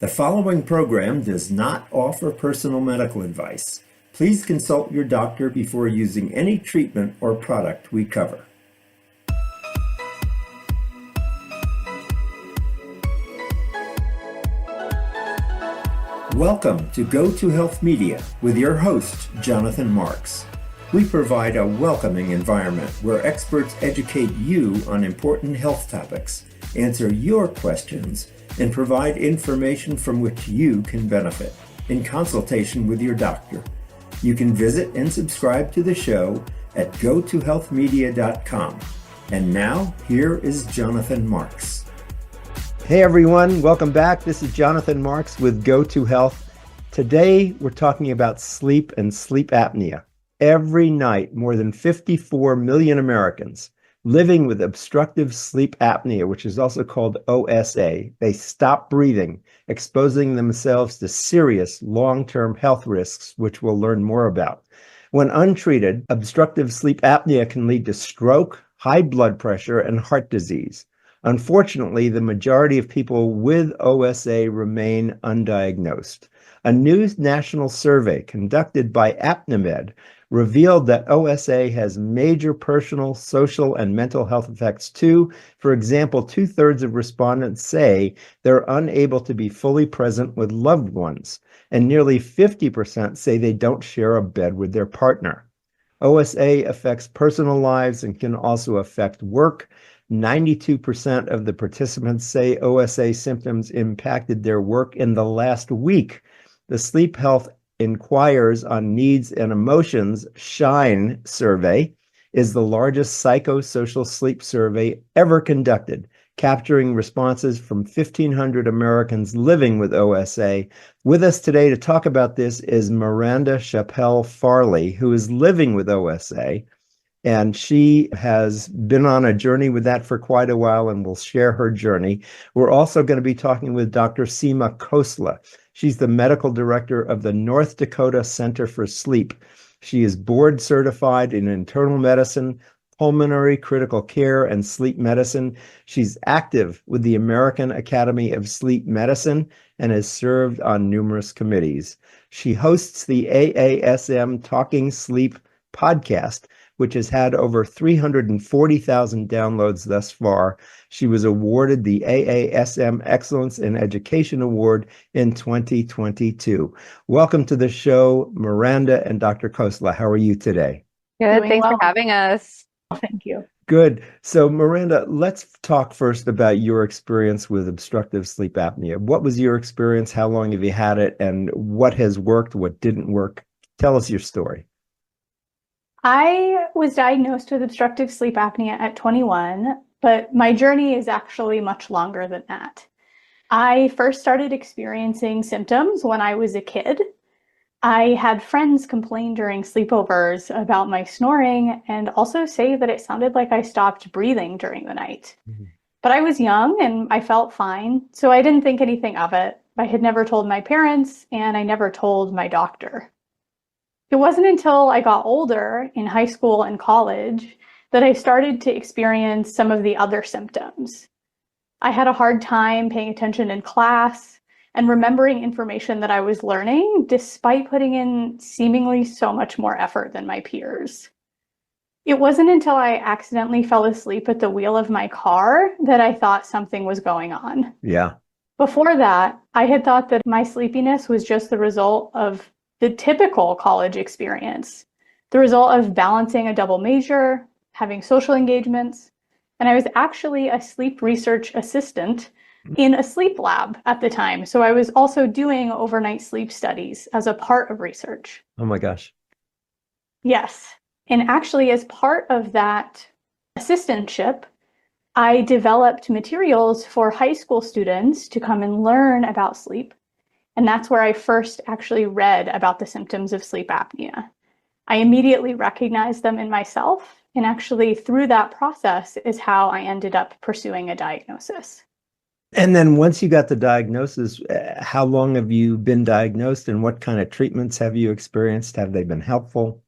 The following program does not offer personal medical advice. Please consult your doctor before using any treatment or product we cover. Welcome to Go to Health Media with your host, Jonathan Marks. We provide a welcoming environment where experts educate you on important health topics, answer your questions, and provide information from which you can benefit in consultation with your doctor. You can visit and subscribe to the show at gotohealthmedia.com. And now, here is Jonathan Marks. Hey everyone, welcome back. This is Jonathan Marks with Go to Health. Today, we're talking about sleep and sleep apnea. Every night, more than 54 million Americans living with obstructive sleep apnea, which is also called OSA, they stop breathing, exposing themselves to serious long-term health risks, which we'll learn more about. When untreated, obstructive sleep apnea can lead to stroke, high blood pressure, and heart disease. Unfortunately, the majority of people with OSA remain undiagnosed. A new national survey conducted by Apnimed revealed that OSA has major personal, social, and mental health effects too. For example, 2/3 of respondents say they're unable to be fully present with loved ones, and nearly 50% say they don't share a bed with their partner. OSA affects personal lives and can also affect work. 92% of the participants say OSA symptoms impacted their work in the last week. The Sleep Health Inquires on Needs and Emotions SHINE survey is the largest psychosocial sleep survey ever conducted, capturing responses from 1,500 Americans living with OSA. With us today to talk about this is Miranda Chappell Farley, who is living with OSA, and she has been on a journey with that for quite a while and will share her journey. We're also going to be talking with Dr. Seema Khosla. She's the medical director of the North Dakota Center for Sleep. She is board certified in internal medicine, pulmonary critical care, and sleep medicine. She's active with the American Academy of Sleep Medicine and has served on numerous committees. She hosts the AASM Talking Sleep podcast, which has had over 340,000 downloads thus far. She was awarded the AASM Excellence in Education Award in 2022. Welcome to the show, Miranda and Dr. Khosla. How are you today? Good. Thanks for having us. Thank you. Good. So, Miranda, let's talk first about your experience with obstructive sleep apnea. What was your experience? How long have you had it? And what has worked? What didn't work? Tell us your story. I was diagnosed with obstructive sleep apnea at 21, but my journey is actually much longer than that. I first started experiencing symptoms when I was a kid. I had friends complain during sleepovers about my snoring and also say that it sounded like I stopped breathing during the night. But I was young and I felt fine, so I didn't think anything of it. I had never told my parents and I never told my doctor. It wasn't until I got older in high school and college that I started to experience some of the other symptoms. I had a hard time paying attention in class and remembering information that I was learning, despite putting in seemingly so much more effort than my peers. It wasn't until I accidentally fell asleep at the wheel of my car that I thought something was going on. Yeah. Before that, I had thought that my sleepiness was just the result of the typical college experience, the result of balancing a double major, having social engagements, and I was actually a sleep research assistant in a sleep lab at the time. So I was also doing overnight sleep studies as a part of research. Oh my gosh. Yes. And actually, as part of that assistantship, I developed materials for high school students to come and learn about sleep. And that's where I first actually read about the symptoms of sleep apnea. I immediately recognized them in myself, and actually through that process is how I ended up pursuing a diagnosis. And then once you got the diagnosis, how long have you been diagnosed and what kind of treatments have you experienced? Have they been helpful?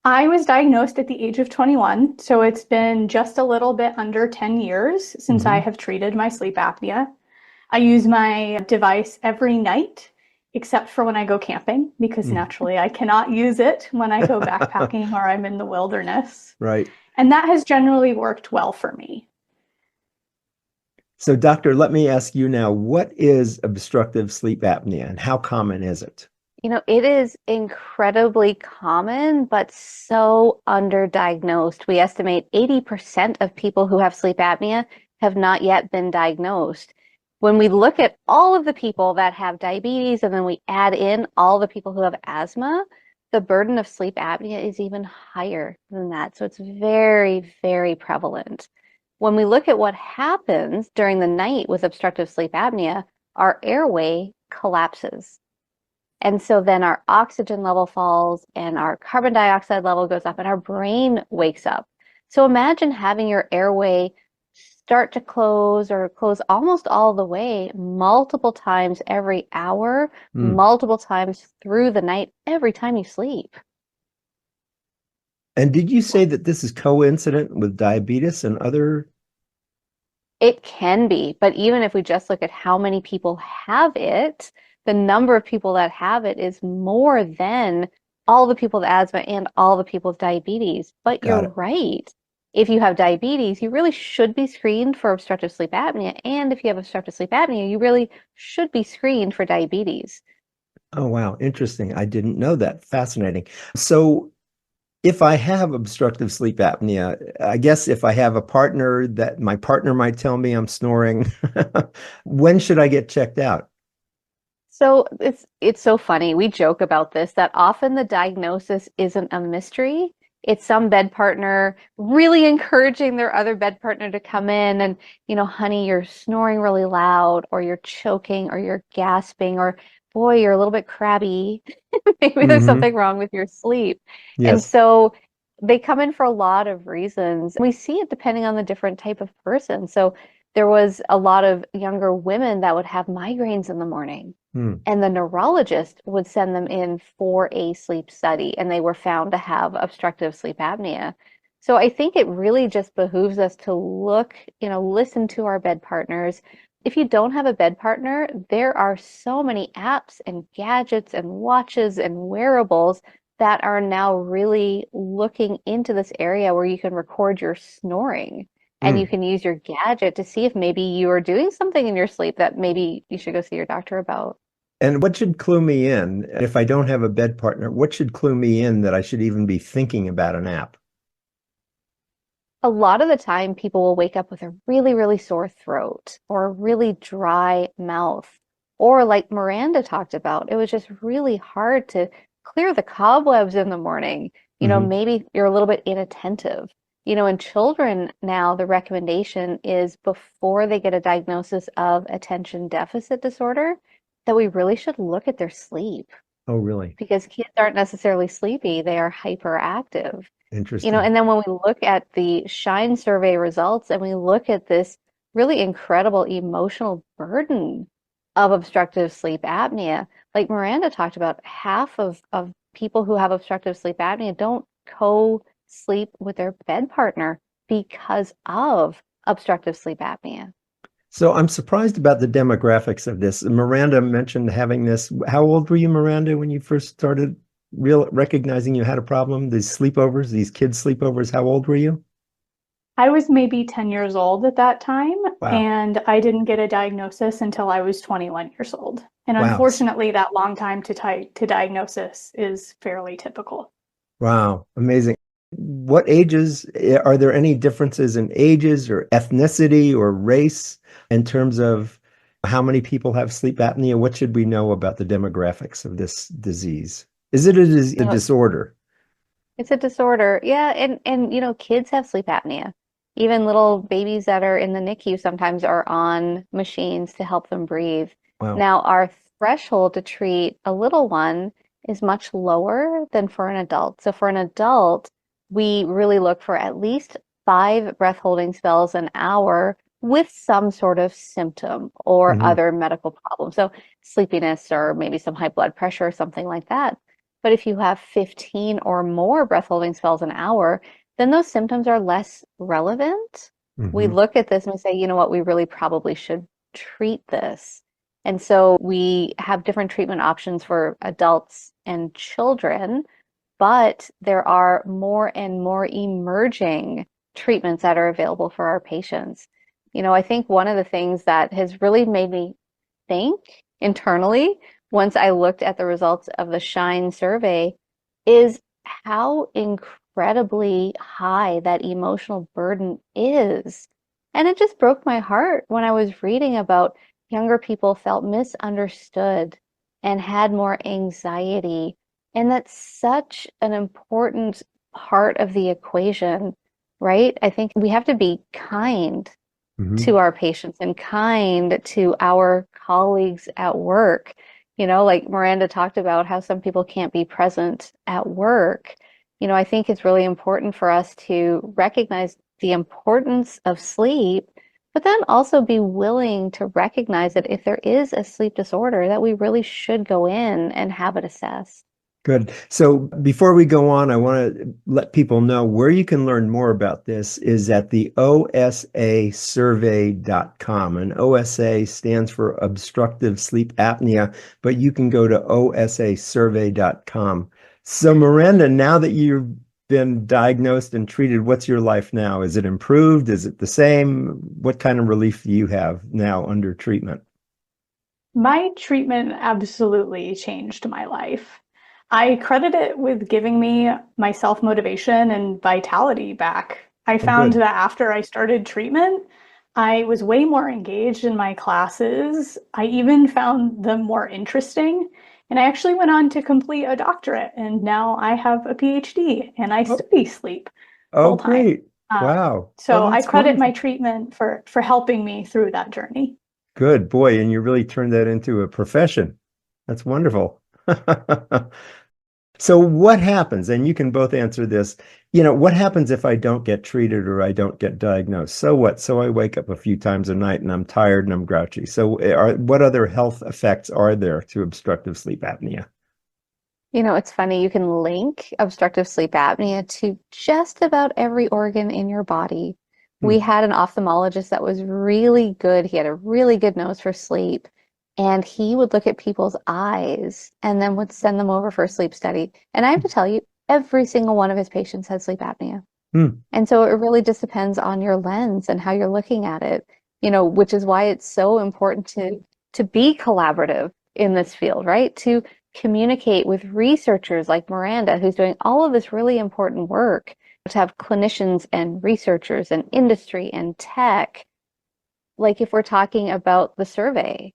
I was diagnosed at the age of 21, so it's been just a little bit under 10 years since I have treated my sleep apnea. I use my device every night, except for when I go camping, because naturally I cannot use it when I go backpacking or I'm in the wilderness. Right. And that has generally worked well for me. So, doctor, let me ask you now, what is obstructive sleep apnea and how common is it? It is incredibly common, but so underdiagnosed. We estimate 80% of people who have sleep apnea have not yet been diagnosed. When we look at all of the people that have diabetes and then we add in all the people who have asthma, the burden of sleep apnea is even higher than that. So it's very, very prevalent. When we look at what happens during the night with obstructive sleep apnea, our airway collapses. And so then our oxygen level falls and our carbon dioxide level goes up and our brain wakes up. So imagine having your airway start to close or close almost all the way multiple times every hour, multiple times through the night, every time you sleep. And did you say that this is coincident with diabetes and other? It can be, but even if we just look at how many people have it, the number of people that have it is more than all the people with asthma and all the people with diabetes. But you're right. If you have diabetes, you really should be screened for obstructive sleep apnea. And if you have obstructive sleep apnea, you really should be screened for diabetes. Oh, wow. Interesting. I didn't know that. Fascinating. So if I have obstructive sleep apnea, I guess if I have a partner that my partner might tell me I'm snoring, when should I get checked out? So it's so funny. We joke about this that often the diagnosis isn't a mystery. It's some bed partner really encouraging their other bed partner to come in and, honey, you're snoring really loud, or you're choking, or you're gasping, or boy, you're a little bit crabby. Maybe there's something wrong with your sleep. Yes. And so they come in for a lot of reasons. We see it depending on the different type of person. So there was a lot of younger women that would have migraines in the morning. And the neurologist would send them in for a sleep study, and they were found to have obstructive sleep apnea. So I think it really just behooves us to look, listen to our bed partners. If you don't have a bed partner, there are so many apps and gadgets and watches and wearables that are now really looking into this area where you can record your snoring. And you can use your gadget to see if maybe you are doing something in your sleep that maybe you should go see your doctor about. And what should clue me in, if I don't have a bed partner, what should clue me in that I should even be thinking about an app? A lot of the time, people will wake up with a really, really sore throat or a really dry mouth. Or like Miranda talked about, it was just really hard to clear the cobwebs in the morning. Maybe you're a little bit inattentive. In children now, the recommendation is before they get a diagnosis of attention deficit disorder, that we really should look at their sleep. Oh, really? Because kids aren't necessarily sleepy, they are hyperactive. Interesting. And then when we look at the SHINE survey results and we look at this really incredible emotional burden of obstructive sleep apnea, like Miranda talked about, half of people who have obstructive sleep apnea don't co-sleep with their bed partner because of obstructive sleep apnea. So I'm surprised about the demographics of this. Miranda mentioned having this. How old were you, Miranda, when you first started recognizing you had a problem? These sleepovers, these kids' sleepovers, how old were you? I was maybe 10 years old at that time, Wow. and I didn't get a diagnosis until I was 21 years old. And unfortunately, that long time to diagnosis is fairly typical. Wow, amazing. What ages, are there any differences in ages or ethnicity or race in terms of how many people have sleep apnea? What should we know about the demographics of this disease? Is it a disorder? It's a disorder. Yeah, and kids have sleep apnea. Even little babies that are in the NICU sometimes are on machines to help them breathe. Wow. Now, our threshold to treat a little one is much lower than for an adult. So for an adult, we really look for at least 5 breath holding spells an hour with some sort of symptom or other medical problem. So sleepiness or maybe some high blood pressure or something like that. But if you have 15 or more breath holding spells an hour, then those symptoms are less relevant. We look at this and we say, you know what, we really probably should treat this. And so we have different treatment options for adults and children, but there are more and more emerging treatments that are available for our patients. I think one of the things that has really made me think internally once I looked at the results of the SHINE survey is how incredibly high that emotional burden is. And it just broke my heart when I was reading about younger people felt misunderstood and had more anxiety. And that's such an important part of the equation, right? I think we have to be kind to our patients and kind to our colleagues at work. Like Miranda talked about how some people can't be present at work. I think it's really important for us to recognize the importance of sleep, but then also be willing to recognize that if there is a sleep disorder, that we really should go in and have it assessed. Good. So before we go on, I want to let people know where you can learn more about this is at the osasurvey.com. And OSA stands for Obstructive Sleep Apnea, but you can go to osasurvey.com. So Miranda, now that you've been diagnosed and treated, what's your life now? Is it improved? Is it the same? What kind of relief do you have now under treatment? My treatment absolutely changed my life. I credit it with giving me my self-motivation and vitality back. I found that after I started treatment, I was way more engaged in my classes. I even found them more interesting. And I actually went on to complete a doctorate, and now I have a PhD and I study sleep full time. Great. Wow. So Well, I that's credit wonderful. my treatment for helping me through that journey. Good boy. And you really turned that into a profession. That's wonderful. So what happens, and you can both answer this, what happens if I don't get treated or I don't get diagnosed? So what? So I wake up a few times a night and I'm tired and I'm grouchy. So what other health effects are there to obstructive sleep apnea? It's funny, you can link obstructive sleep apnea to just about every organ in your body. We had an ophthalmologist that was really good. He had a really good nose for sleep. And he would look at people's eyes and then would send them over for a sleep study. And I have to tell you, every single one of his patients had sleep apnea. And so it really just depends on your lens and how you're looking at it, which is why it's so important to be collaborative in this field, right? To communicate with researchers like Miranda, who's doing all of this really important work, to have clinicians and researchers and industry and tech. Like if we're talking about the survey,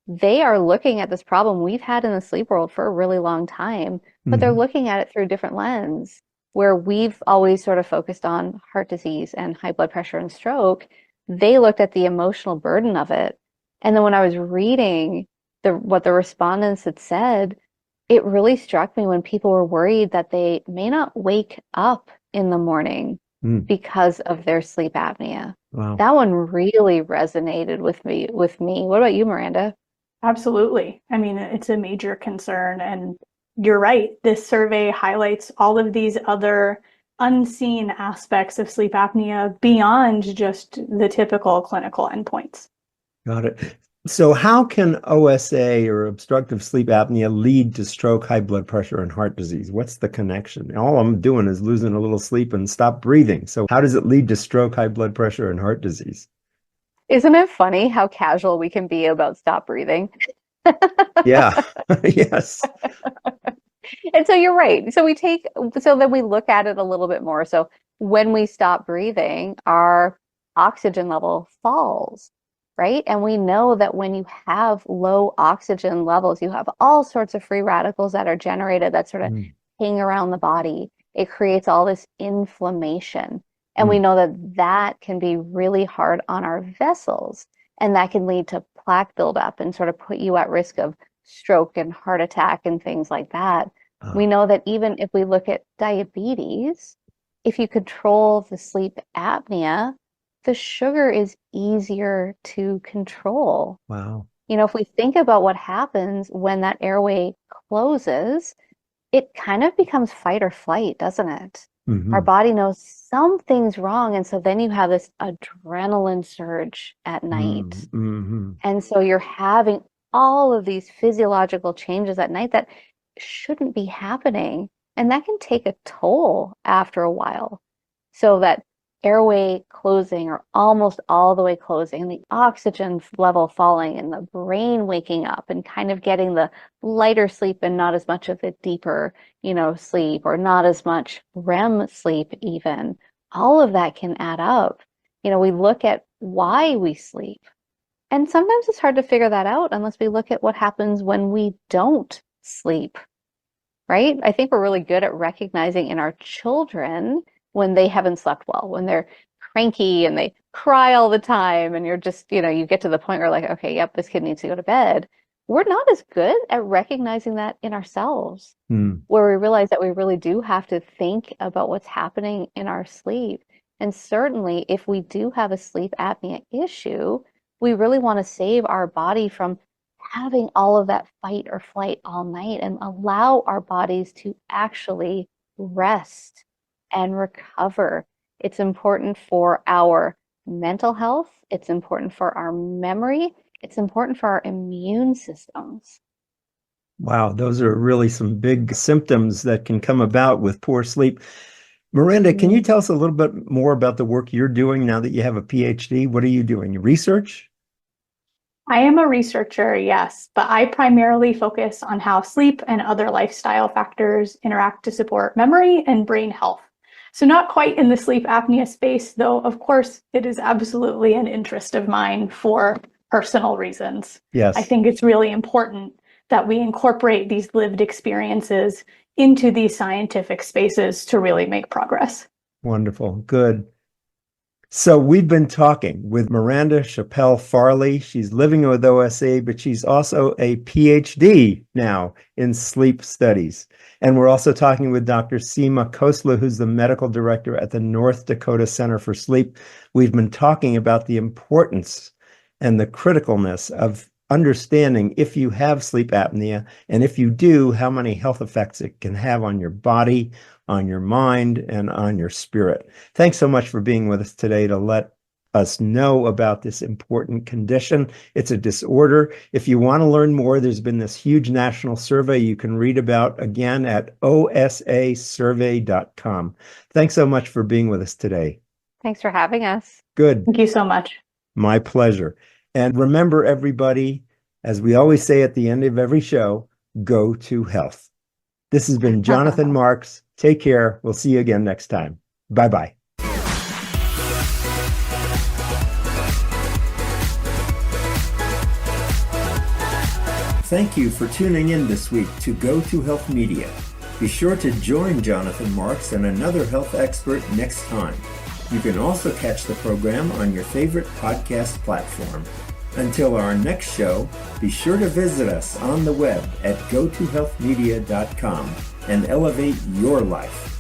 they are looking at this problem we've had in the sleep world for a really long time, but they're looking at it through a different lens, where we've always sort of focused on heart disease and high blood pressure and stroke. They looked at the emotional burden of it. And then when I was reading what the respondents had said, it really struck me when people were worried that they may not wake up in the morning because of their sleep apnea. Wow. That one really resonated with me. What about you, Miranda? Absolutely. I mean, it's a major concern. And you're right. This survey highlights all of these other unseen aspects of sleep apnea beyond just the typical clinical endpoints. Got it. So how can OSA or obstructive sleep apnea lead to stroke, high blood pressure, and heart disease? What's the connection? All I'm doing is losing a little sleep and stop breathing. So how does it lead to stroke, high blood pressure, and heart disease? Isn't it funny how casual we can be about stop breathing? Yeah. Yes. And so you're right. So then we look at it a little bit more. So when we stop breathing, our oxygen level falls, right? And we know that when you have low oxygen levels, you have all sorts of free radicals that are generated that sort of hang around the body. It creates all this inflammation. And we know that can be really hard on our vessels, and that can lead to plaque buildup and sort of put you at risk of stroke and heart attack and things like that. We know that even if we look at diabetes, if you control the sleep apnea, the sugar is easier to control. Wow. If we think about what happens when that airway closes, it kind of becomes fight or flight, doesn't it? Mm-hmm. Our body knows something's wrong. And so then you have this adrenaline surge at night. Mm-hmm. And so you're having all of these physiological changes at night that shouldn't be happening. And that can take a toll after a while. So that airway closing or almost all the way closing, and the oxygen level falling, and the brain waking up and kind of getting the lighter sleep and not as much of the deeper, sleep, or not as much REM sleep even. All of that can add up. We look at why we sleep. And sometimes it's hard to figure that out unless we look at what happens when we don't sleep, right? I think we're really good at recognizing in our children when they haven't slept well, when they're cranky and they cry all the time, and you're just, you get to the point where like, okay, yep, this kid needs to go to bed. We're not as good at recognizing that in ourselves, where we realize that we really do have to think about what's happening in our sleep. And certainly if we do have a sleep apnea issue, we really want to save our body from having all of that fight or flight all night and allow our bodies to actually rest and recover. It's important for our mental health. It's important for our memory. It's important for our immune systems. Wow, those are really some big symptoms that can come about with poor sleep. Miranda, can you tell us a little bit more about the work you're doing now that you have a PhD? What are you doing? Research? I am a researcher, yes, but I primarily focus on how sleep and other lifestyle factors interact to support memory and brain health. So not quite in the sleep apnea space, though, of course, it is absolutely an interest of mine for personal reasons. Yes. I think it's really important that we incorporate these lived experiences into these scientific spaces to really make progress. Wonderful. Good. So we've been talking with Miranda Chappell Farley. She's living with OSA, but she's also a PhD now in sleep studies. And we're also talking with Dr. Seema Khosla, who's the medical director at the North Dakota Center for Sleep. We've been talking about the importance and the criticalness of understanding if you have sleep apnea, and if you do, how many health effects it can have on your body, on your mind, and on your spirit. Thanks so much for being with us today to let us know about this important condition. It's a disorder. If you want to learn more, there's been this huge national survey you can read about again at osasurvey.com. Thanks so much for being with us today. Thanks for having us. Good. Thank you so much. My pleasure. And remember, everybody, as we always say at the end of every show, go to health. This has been Jonathan Marks. Take care. We'll see you again next time. Bye-bye. Thank you for tuning in this week to Go to Health Media. Be sure to join Jonathan Marks and another health expert next time. You can also catch the program on your favorite podcast platform. Until our next show, be sure to visit us on the web at gotohealthmedia.com and elevate your life.